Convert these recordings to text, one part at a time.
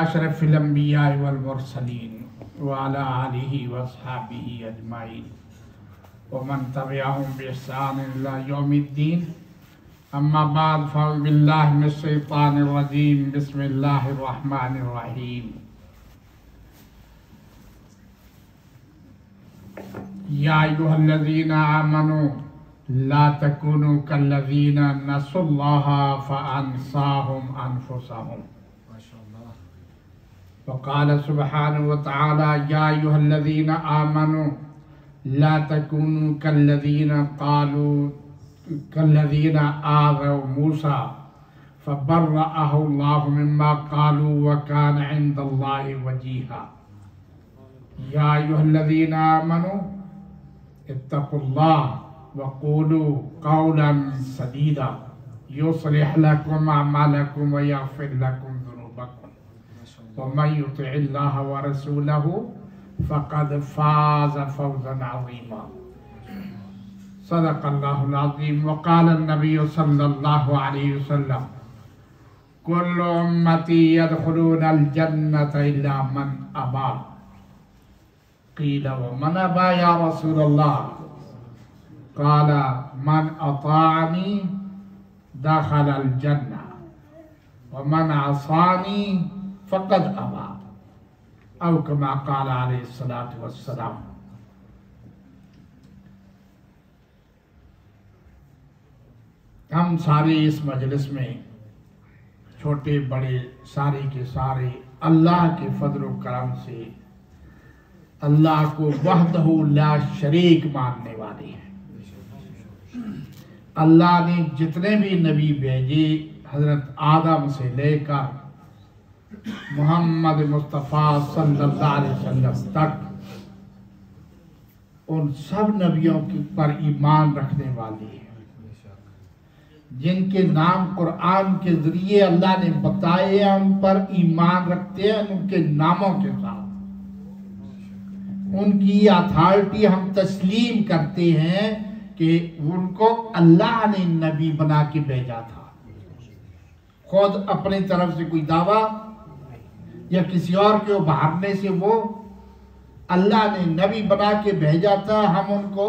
अशरफिल अंबिया वल मुरसलीन व अला आलिहि व अस्हाबिहि अजमाइन व मन तबिअहुम बिइहसान इला यौमिद्दीन। अम्मा बाद फ़अऊज़ु बिल्लाहि मिनश शैतानिर रजीम। बिस्मिल्लाहिर रहमानिर रहीम। या अय्युहल्लज़ीना आमनू ला तकूनू कल्लज़ीना नसुल्लाहा फ़अन्साहुम अनफुसहुम। वक़ाल सुब्हानहु व तआला या अय्युहल्लज़ीना आमनू ला तकूनू कल्लज़ीना आज़व मूसा फ़बर्रअहु अल्लाहु मिम्मा क़ालू व कान इंदल्लाहि वजीहा। या अय्युहल्लज़ीना आमनू इत्तक़ुल्लाह वक़ूलू क़ौलन सदीदा युस्लिह लकुम अअमालकुम व यग़फ़िर लकुम ज़ुनूबकुम व मन युतिइल्लाह व रसूलहु फ़क़द फ़ाज़ फ़ौज़न अज़ीमा। सदक़ल्लाहुल अज़ीम। व क़ाल नबी सल्लल्लाहु अलैहि वसल्लम कुल्लु उम्मती यदख़ुलूनल जन्नत इल्ला मन अबा। क़ील व मन अबा या रसूलल्लाह? क़ाल मन अताअनी दख़लल जन्नह व मन असानी फ़क़द अबा। औ कमा क़ाल अलैहिस्सलातु वस्सलाम। हम सारे इस मजलिस में छोटे बड़े सारे के सारे अल्लाह के फजल व करम से अल्लाह को वहदहु ला शरीक मानने वाले हैं। अल्लाह ने जितने भी नबी भेजे हजरत आदम से लेकर मोहम्मद मुस्तफ़ा सल्लल्लाहु अलैहि वसल्लम तक उन सब नबियों पर ईमान रखने वाले हैं जिनके नाम कुरान के जरिए अल्लाह ने बताए हैं, उन पर ईमान रखते हैं उनके नामों के साथ। उनकी अथॉरिटी हम तस्लीम करते हैं कि उनको अल्लाह ने नबी बना के भेजा था। खुद अपनी तरफ से कोई दावा या किसी और के उभारने से वो अल्लाह ने नबी बना के भेजा था। हम उनको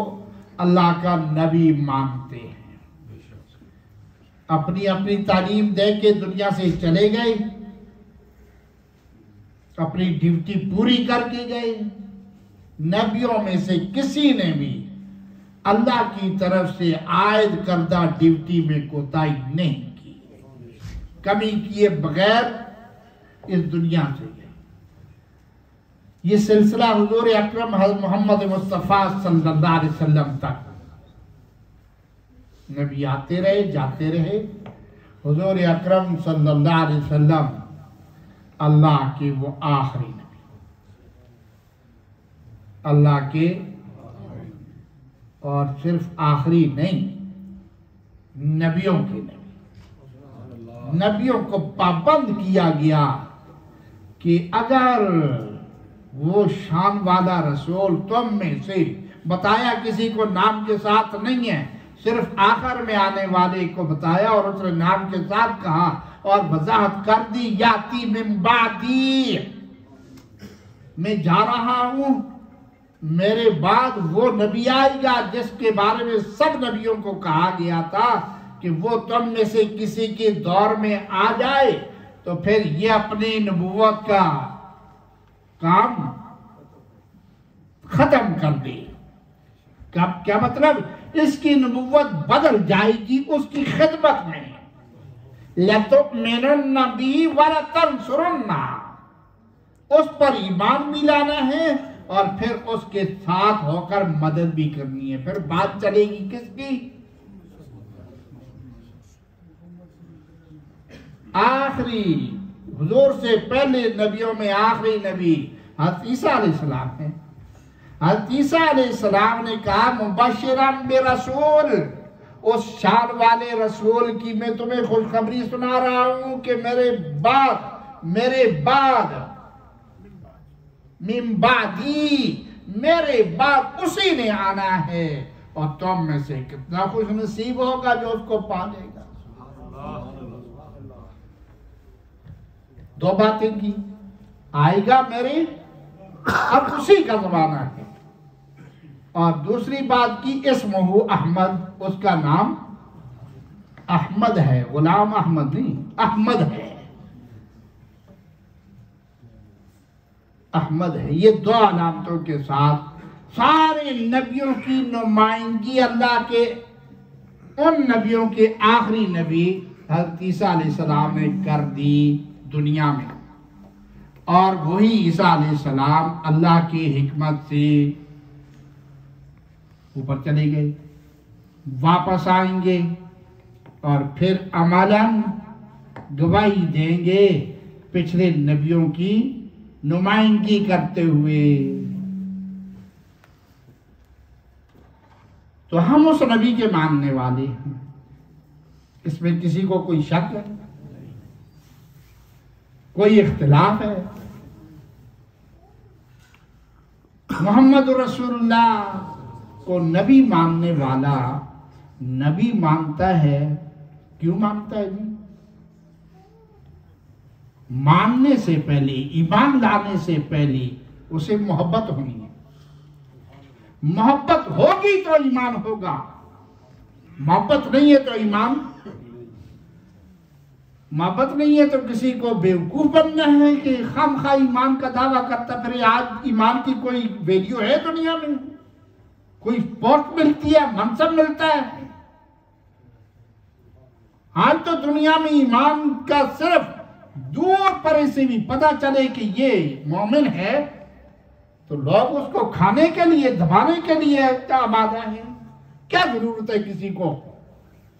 अल्लाह का नबी मानते हैं। अपनी अपनी तालीम दे के दुनिया से चले गए, अपनी ड्यूटी पूरी करके गए। नबियों में से किसी ने भी अल्लाह की तरफ से आयद करदा ड्यूटी में कोताही नहीं की, कमी किए बगैर इस दुनिया से गए। ये सिलसिला हुजूर अकरम मोहम्मद मुस्तफ़ा सल्लल्लाहु अलैहि वसल्लम तक नबी आते रहे जाते रहे। हुजूर अकरम सल्लल्लाहु अलैहि वसल्लम अल्लाह के वो आखिरी नबी, अल्लाह के और सिर्फ आखिरी नहीं, नबियों के नबी। नबियों को पाबंद किया गया कि अगर वो शान वाला रसूल तुम में से, बताया किसी को नाम के साथ नहीं है, सिर्फ आखिर में आने वाले को बताया और उसने नाम के साथ कहा और वजाहत कर दी, याती मिन बादी, मैं जा रहा हूं, मेरे बाद वो नबी आएगा जिसके बारे में सब नबियों को कहा गया था कि वो तुम में से किसी के दौर में आ जाए तो फिर ये अपनी नबूवत का काम खत्म कर दे। क्या मतलब? इसकी नबूवत बदल जाएगी उसकी खिदमत में। लतुमिनुन्ना बिही व लतंसुरुन्ना, उस पर ईमान भी लाना है और फिर उसके साथ होकर मदद भी करनी है। फिर बात चलेगी किसकी? आखिरी हुजूर से पहले नबियों में आखिरी नबी हज़रत ईसा अलैहिस्सलाम है। हज़रत ईसा अलैहिस्सलाम ने कहा मुबश्शिरन बिरसूल, उस शान वाले रसूल की मैं तुम्हें खुशखबरी सुना रहा हूं कि मेरे बाद मिन बादी, मेरे बाद उसी ने आना है और तुम में से कितना खुश नसीब होगा जो उसको पालेगा। दो बातें की, आएगा मेरे, अब उसी का जमाना है। और दूसरी बात की इस्मुहु अहमद, उसका नाम अहमद है, गुलाम अहमद नहीं, अहमद है, अहमद है। ये दो अलामतों के साथ सारे नबियों की नुमाइंदगी अल्लाह के उन नबियों के आखिरी नबी हज़रत ईसा अलैहिस्सलाम ने कर दी दुनिया में। और वही ईसा अलैहिस्सलाम अल्लाह की हिकमत से ऊपर चले गए, वापस आएंगे और फिर अमलन गवाही देंगे पिछले नबियों की नुमाइंदगी करते हुए। तो हम उस नबी के मानने वाले हैं, इसमें किसी को कोई शक है, कोई इख्तिलाफ है। मोहम्मद रसूलुल्लाह को नबी मानने वाला नबी मानता है। क्यों मानता है जी? मानने से पहले, ईमान लाने से पहले उसे मोहब्बत होनी है। मोहब्बत होगी तो ईमान होगा, मोहब्बत नहीं है तो ईमान, मोहब्बत नहीं है तो किसी को बेवकूफ बनना है कि खामखा ईमान का दावा करता फिर। आज ईमान की कोई वैल्यू है दुनिया में? कोई पोस्ट मिलती है, मनसब मिलता है? आज तो दुनिया में ईमान का सिर्फ दूर पर से भी पता चले कि ये मोमिन है तो लोग उसको खाने के लिए, दबाने के लिए आमादा है। क्या जरूरत है किसी को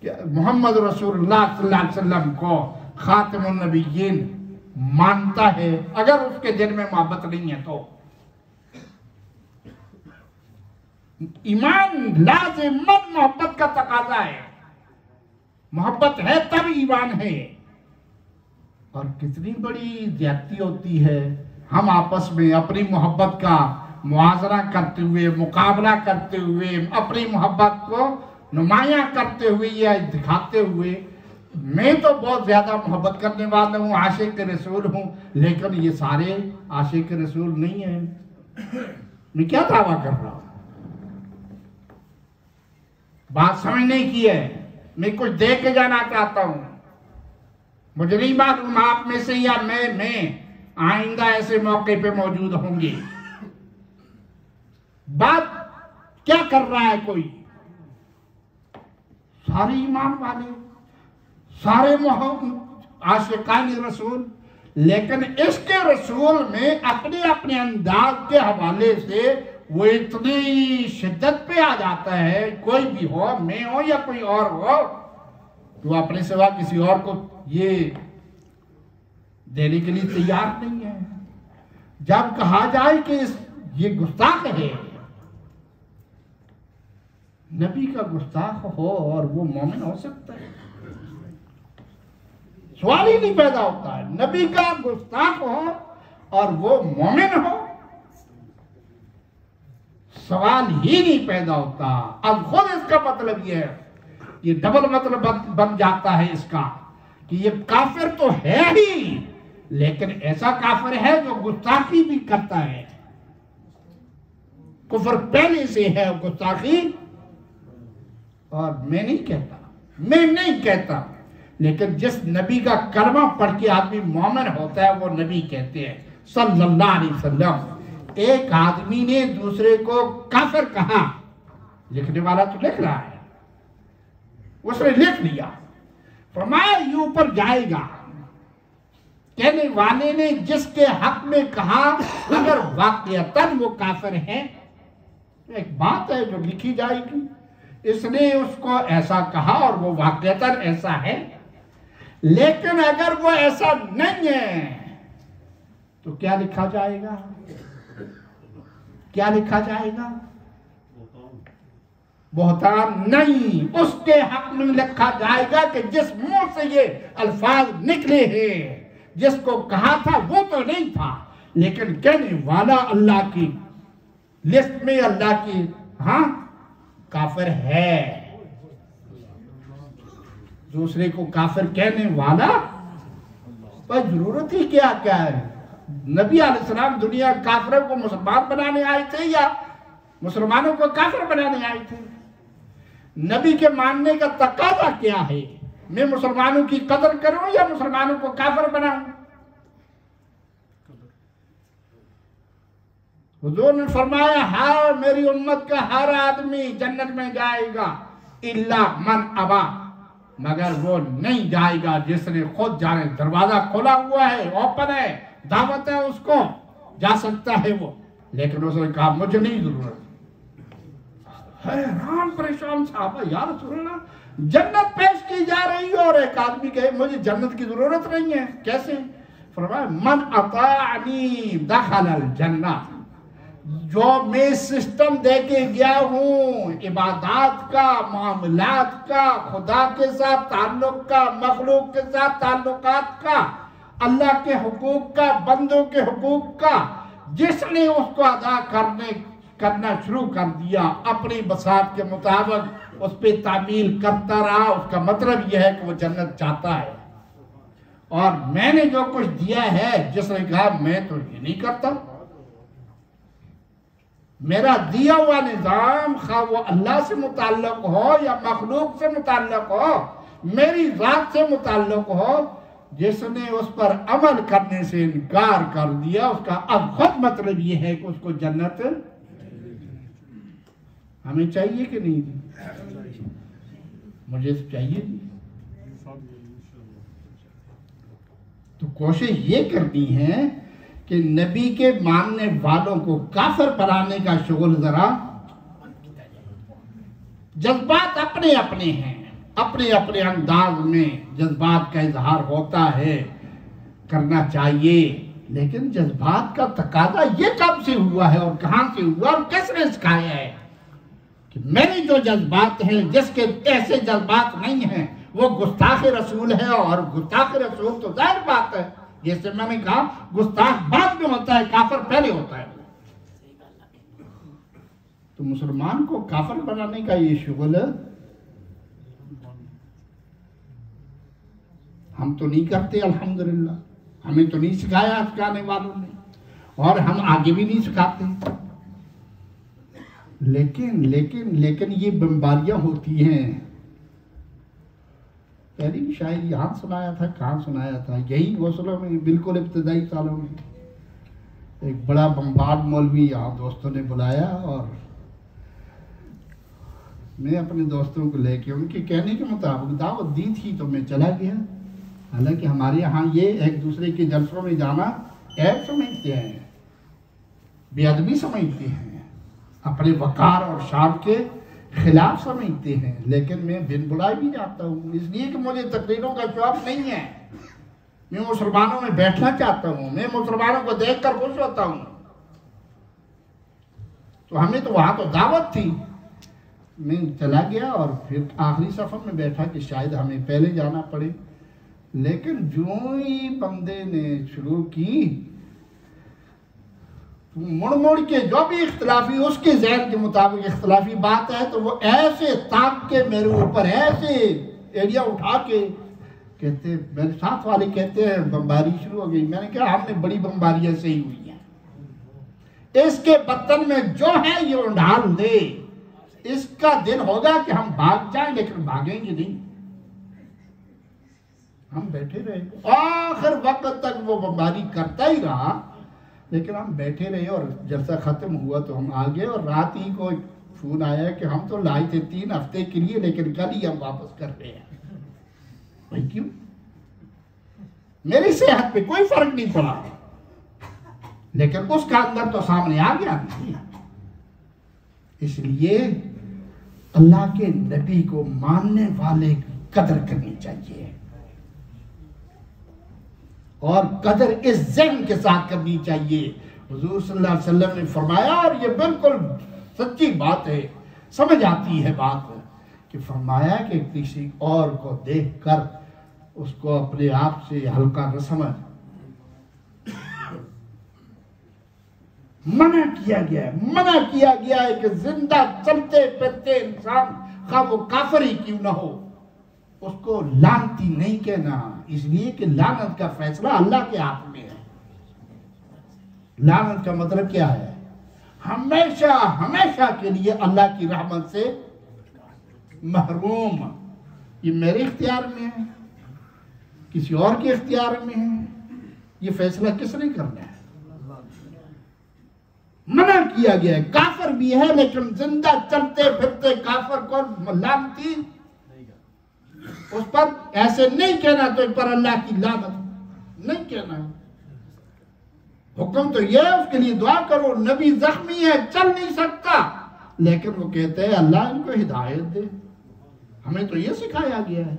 मोहम्मद रसूलुल्लाह सल्लल्लाहु अलैहि वसल्लम को खातिमुन नबिय्यीन मानता है अगर उसके दिल में मोहब्बत नहीं है तो? ईमान लाज़िमन मोहब्बत का तकाजा है, मोहब्बत है तब ईमान है। और कितनी बड़ी ज्यादती होती है, हम आपस में अपनी मोहब्बत का मुआजरा करते हुए, मुकाबला करते हुए, अपनी मोहब्बत को नुमायां करते हुए या दिखाते हुए, मैं तो बहुत ज्यादा मोहब्बत करने वाला हूँ, आशिक रसूल हूँ, लेकिन ये सारे आशिक रसूल नहीं है। मैं क्या दावा कर रहा हूँ? बात समझने की है। मैं कुछ दे के जाना चाहता हूँ। मुझे नहीं मालूम आप में से या मैं आइंदा ऐसे मौके पे मौजूद होंगे। बात क्या कर रहा है कोई? सारे ईमान वाले, सारे आशिकान रसूल, लेकिन इसके रसूल में अपने अपने अंदाज के हवाले से वो इतनी शिद्दत पे आ जाता है, कोई भी हो, मैं हो या कोई और हो, तो अपने सिवा किसी और को ये देने के लिए तैयार नहीं है। जब कहा जाए कि ये गुस्ताख है, नबी का गुस्ताख हो और वो मोमिन हो सकता है? सवाल ही नहीं पैदा होता है। नबी का गुस्ताख हो और वो मोमिन हो, सवाल ही नहीं पैदा होता। अब खुद इसका मतलब ये है, ये डबल मतलब बन जाता है इसका कि ये काफिर तो है ही, लेकिन ऐसा काफिर है जो गुस्ताखी भी करता है। कुफर पहले से है गुस्ताखी। और मैं नहीं कहता, लेकिन जिस नबी का कलमा पढ़ के आदमी मोमिन होता है वो नबी कहते हैं सल्लल्लाहु अलैहि वसल्लम। एक आदमी ने दूसरे को काफिर कहा, लिखने वाला तो लिख रहा है, उसने लिख लिया, फरमाया ये ऊपर जाएगा। कहने वाले ने जिसके हक में कहा अगर वाकईतन वो काफिर है, एक बात है जो लिखी जाएगी। इसने उसको ऐसा कहा और वो वाकईतन ऐसा है, लेकिन अगर वो ऐसा नहीं है तो क्या लिखा जाएगा? क्या लिखा जाएगा? बोहतान नहीं, उसके हक में लिखा जाएगा कि जिस मुंह से ये अल्फाज निकले हैं, जिसको कहा था वो तो नहीं था, लेकिन कहने वाला अल्लाह की लिस्ट में, अल्लाह की काफिर है। दूसरे को काफिर कहने वाला पर जरूरत ही क्या है? नबी अलैहिस्सलाम दुनिया काफिरों को मुसलमान बनाने आए थे या मुसलमानों को काफिर बनाने आए थे? नबी के मानने का तकाजा क्या है? मैं मुसलमानों की कदर करूं या मुसलमानों को काफिर बनाऊं? हुजूर ने फरमाया हर मेरी उम्मत का हर आदमी जन्नत में जाएगा इल्ला मन अबा, मगर वो नहीं जाएगा जिसने खुद जाने। दरवाजा खुला हुआ है, ओपन है, दावत है, उसको जा सकता है वो, लेकिन उसने कहा मुझे नहीं जरूरत। हैरान परेशान साहबा, या रसूल अल्लाह, जन्नत पेश की जा रही है और एक आदमी कहे मुझे जन्नत की जरूरत नहीं है, कैसे? फरमाया मन अताअनी दखलल जन्नत, जो मैं सिस्टम देके गया हूँ इबादत का, मामलात का, खुदा के साथ ताल्लुक का, मखलूक के साथ ताल्लुकात का, अल्लाह के हुकूक का, बंदों के हुकूक का, जिसने उसको अदा करना शुरू कर दिया अपनी बसात के मुताबिक उस पर तामील करता रहा, उसका मतलब यह है कि वो जन्नत चाहता है। और मैंने जो कुछ दिया है, जिसने कहा मैं तो ये नहीं करता, मेरा दिया हुआ निजाम खा वो अल्लाह से मुताल्लिक हो या मखलूक से मुताल्लिक हो, मेरी जात से मुताल्लिक हो, जिसने उस पर अमल करने से इनकार कर दिया उसका अब खुद मतलब ये है कि उसको जन्नत हमें चाहिए कि नहीं? मुझे तो चाहिए। तो कोशिश ये करनी है कि नबी के मानने वालों को काफिर बनाने का शुगल जरा, जज्बात अपने अपने हैं, अपने अपने अंदाज में जज्बात का इजहार होता है, करना चाहिए, लेकिन जज्बात का तकाजा ये कब से हुआ है और कहां से हुआ और किसने सिखाया है कि मेरे जो जज्बात हैं, जिसके ऐसे जज्बात नहीं हैं वो गुस्ताख रसूल है। और गुस्ताख रसूल तो जाहिर बात है, जैसे मैंने कहा गुस्ताख बाद में होता है, काफिर पहले होता है। तो मुसलमान को काफिर बनाने का ये शुगल हम तो नहीं करते अल्हम्दुलिल्लाह, हमें तो नहीं सिखाया सिखाने वालों ने, और हम आगे भी नहीं सिखाते। लेकिन लेकिन लेकिन ये बमबारियां होती हैं। पहले भी शायद यहाँ सुनाया था, कहाँ सुनाया था, यही गौसलों में बिल्कुल इब्तदाई सालों में एक बड़ा बम्बार्ड मौलवी यहाँ दोस्तों ने बुलाया और मैं अपने दोस्तों को लेके उनके कहने के मुताबिक दावत दी थी, तो मैं चला गया। हालांकि हमारे यहाँ ये एक दूसरे के जलसों में जाना ऐब समझते हैं, बेअदबी समझते हैं, अपने वकार और शान के खिलाफ समझते हैं। लेकिन मैं बिन बुलाए भी जाता हूँ, इसलिए कि मुझे तकरीरों का शौक नहीं है। मैं मुसलमानों में बैठना चाहता हूँ, मैं मुसलमानों को देखकर खुश होता हूँ। तो हमें तो वहां तो दावत थी, मैं चला गया और फिर आखिरी सफर में बैठा कि शायद हमें पहले जाना पड़े। लेकिन जो ही बंदे ने शुरू की, मुड़ मुड़ के जो भी इख्तलाफी उसके ज़हन के मुताबिक इख्तलाफी बात है, तो वो ऐसे ताक के मेरे ऊपर ऐसे एरिया उठा के कहते, मेरे साथ वाले कहते हैं बमबारी शुरू हो गई। मैंने कहा हमने बड़ी बमबारियां सही हुई हैं, इसके बर्तन में जो है ये उंडाल दे, इसका दिन होगा कि हम भाग जाएं, लेकिन भागेंगे नहीं। हम बैठे रहे, आखिर वक्त तक वो बमबारी करता ही रहा, लेकिन हम बैठे रहे और जलसा खत्म हुआ तो हम आ गए। और रात ही को फोन आया कि हम तो लाए थे 3 हफ्ते के लिए, लेकिन कल ही हम वापस कर रहे हैं। भाई क्यों? मेरी सेहत पे कोई फर्क नहीं पड़ा, लेकिन उसका अंदर तो सामने आ गया। इसलिए अल्लाह के नबी को मानने वाले की कदर करनी चाहिए, और कदर इस ज़हन के साथ करनी चाहिए। हुजूर सल्लल्लाहु अलैहि वसल्लम ने फरमाया, और ये बिल्कुल सच्ची बात है, समझ आती है बात, कि फरमाया कि किसी और को देखकर उसको अपने आप से हल्का न समझ। मना किया गया है कि जिंदा चलते फिरते इंसान खा वो काफिर ही क्यों ना हो, उसको लानती नहीं कहना, इसलिए कि लानत का फैसला अल्लाह के हाथ में है। लानत का मतलब क्या है? हमेशा हमेशा के लिए अल्लाह की रहमत से महरूम। ये मेरे इख्तियार में है, किसी और के इख्तियार में है, ये फैसला किसने करना है? मना किया गया है। काफिर भी है लेकिन जिंदा चलते फिरते काफिर को लानती, उस पर ऐसे नहीं कहना तो पर अल्लाह की लानत नहीं कहना। हुक्म तो यह है उसके लिए दुआ करो। नबी जख्मी है, चल नहीं सकता, लेकिन वो कहते हैं अल्लाह इनको हिदायत दे। हमें तो ये सिखाया गया है।